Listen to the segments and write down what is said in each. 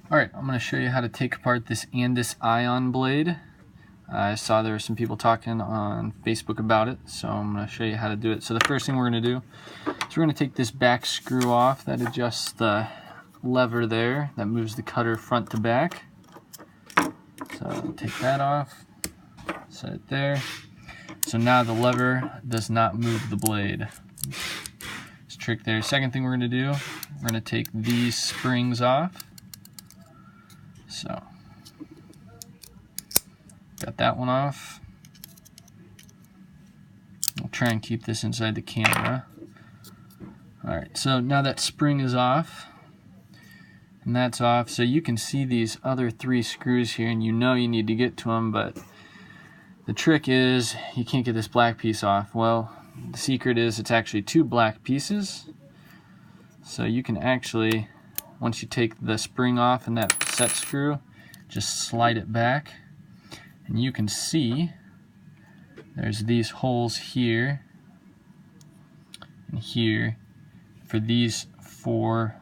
Alright, I'm going to show you how to take apart this Andis ion blade. I saw there were some people talking on Facebook about it, so I'm going to show you how to do it. So the first thing we're going to do is we're going to take this back screw off that adjusts the lever there that moves the cutter front to back. So take that off, set it there. So now the lever does not move the blade. It's a trick there. Second thing we're going to do, we're going to take these springs off. So, got that one off. I'll try and keep this inside the camera. Alright, so now that spring is off, and that's off, so you can see these other three screws here, and you know you need to get to them, but the trick is you can't get this black piece off. Well, the secret is it's actually two black pieces, so you can actually, once you take the spring off and that set screw, just slide it back, and you can see there's these holes here and here for these four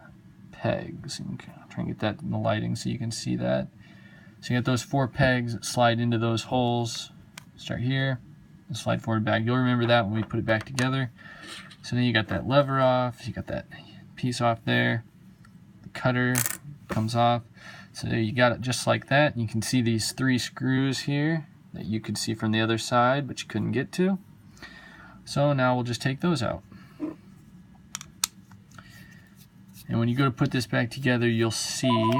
pegs. And I'll try and get that in the lighting so you can see that. So you got those four pegs that slide into those holes. Start here and slide forward back. You'll remember that when we put it back together. So then you got that lever off, you got that piece off there. Cutter comes off, so you got it just like that. You can see these three screws here that you could see from the other side but you couldn't get to. So now we'll just take those out, and when you go to put this back together, you'll see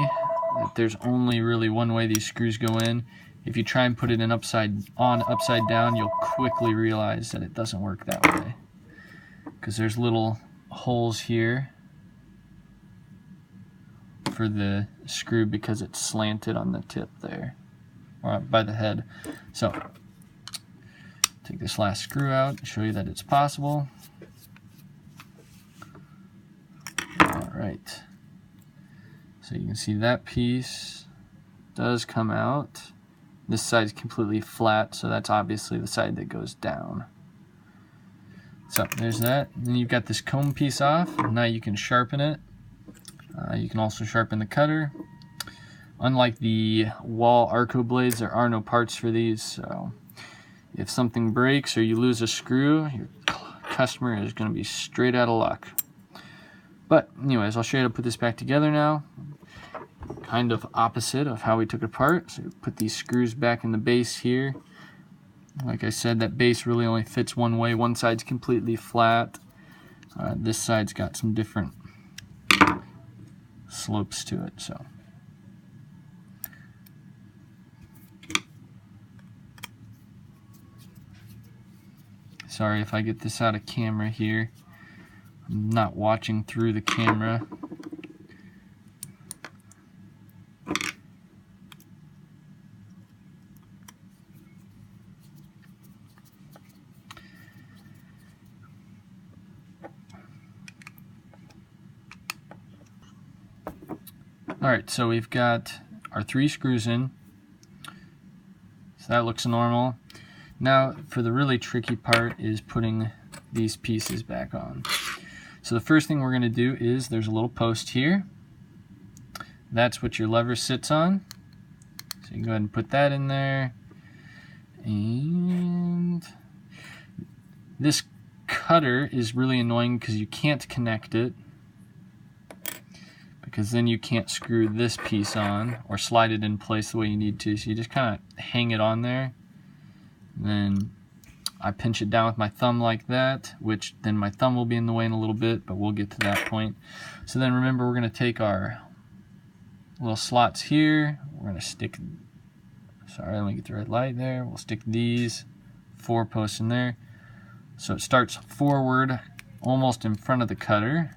that there's only really one way these screws go in. If you try and put it in upside down, you'll quickly realize that it doesn't work that way, because there's little holes here for the screw because it's slanted on the tip there, or by the head. So take this last screw out and show you that it's possible. Alright, so you can see that piece does come out. This side's completely flat, so that's obviously the side that goes down. So there's that. Then you've got this comb piece off, and now you can sharpen it. You can also sharpen the cutter. Unlike the wall Arco blades, there are no parts for these, so if something breaks or you lose a screw, your customer is going to be straight out of luck. But anyways, I'll show you how to put this back together now. Kind of opposite of how we took it apart. So put these screws back in the base here. Like I said, that base really only fits one way. One side's completely flat. This side's got some different slopes to it. So sorry if I get this out of camera here. I'm not watching through the camera. Alright, so we've got our three screws in. So that looks normal. Now for the really tricky part is putting these pieces back on. So the first thing we're going to do is there's a little post here. That's what your lever sits on. So you can go ahead and put that in there. And this cutter is really annoying because you can't connect it, because then you can't screw this piece on or slide it in place the way you need to. So you just kind of hang it on there. And then I pinch it down with my thumb like that, which then my thumb will be in the way in a little bit, but we'll get to that point. So then remember, we're going to take our little slots here. We're going to stick, sorry, let me get the red light there. We'll stick these four posts in there. So it starts forward almost in front of the cutter.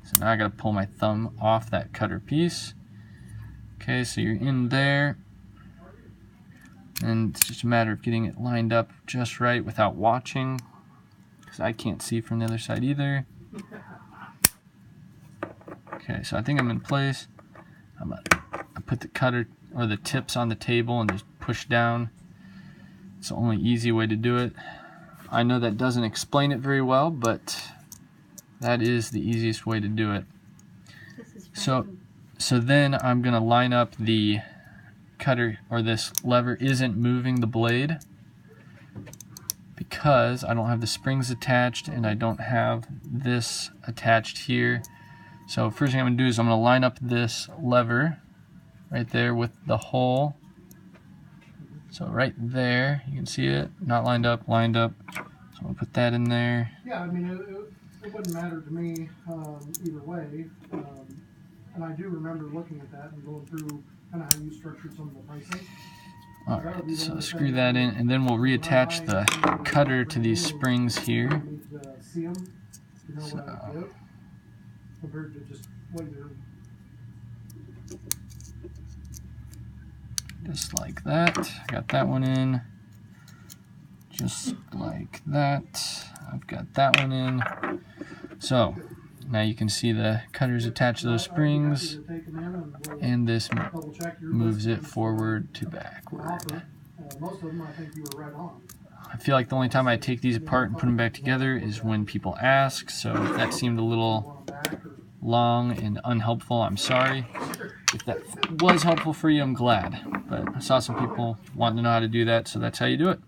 So now I got to pull my thumb off that cutter piece. Okay, so you're in there. And it's just a matter of getting it lined up just right without watching, because I can't see from the other side either. Okay, so I think I'm in place. I put the cutter or the tips on the table and just push down. It's the only easy way to do it. I know that doesn't explain it very well, but that is the easiest way to do it. So So then I'm going to line up the cutter, or this lever isn't moving the blade because I don't have the springs attached and I don't have this attached here. So first thing I'm going to do is I'm going to line up this lever right there with the hole. So right there, you can see it, not lined up, lined up. So I'm going to put that in there. Yeah, I mean, it wouldn't matter to me either way. And I do remember looking at that and going through kind of how you structured some of the pricing. Alright, so screw that in, and then we'll reattach the cutter to these springs here. So, compared to just what you're... Just like that. Got that one in. Just like that. I've got that one in. So now you can see the cutter's attached to those springs, and this moves it forward to backward. I feel like the only time I take these apart and put them back together is when people ask, so if that seemed a little long and unhelpful, I'm sorry. If that was helpful for you, I'm glad. But I saw some people wanting to know how to do that, so that's how you do it.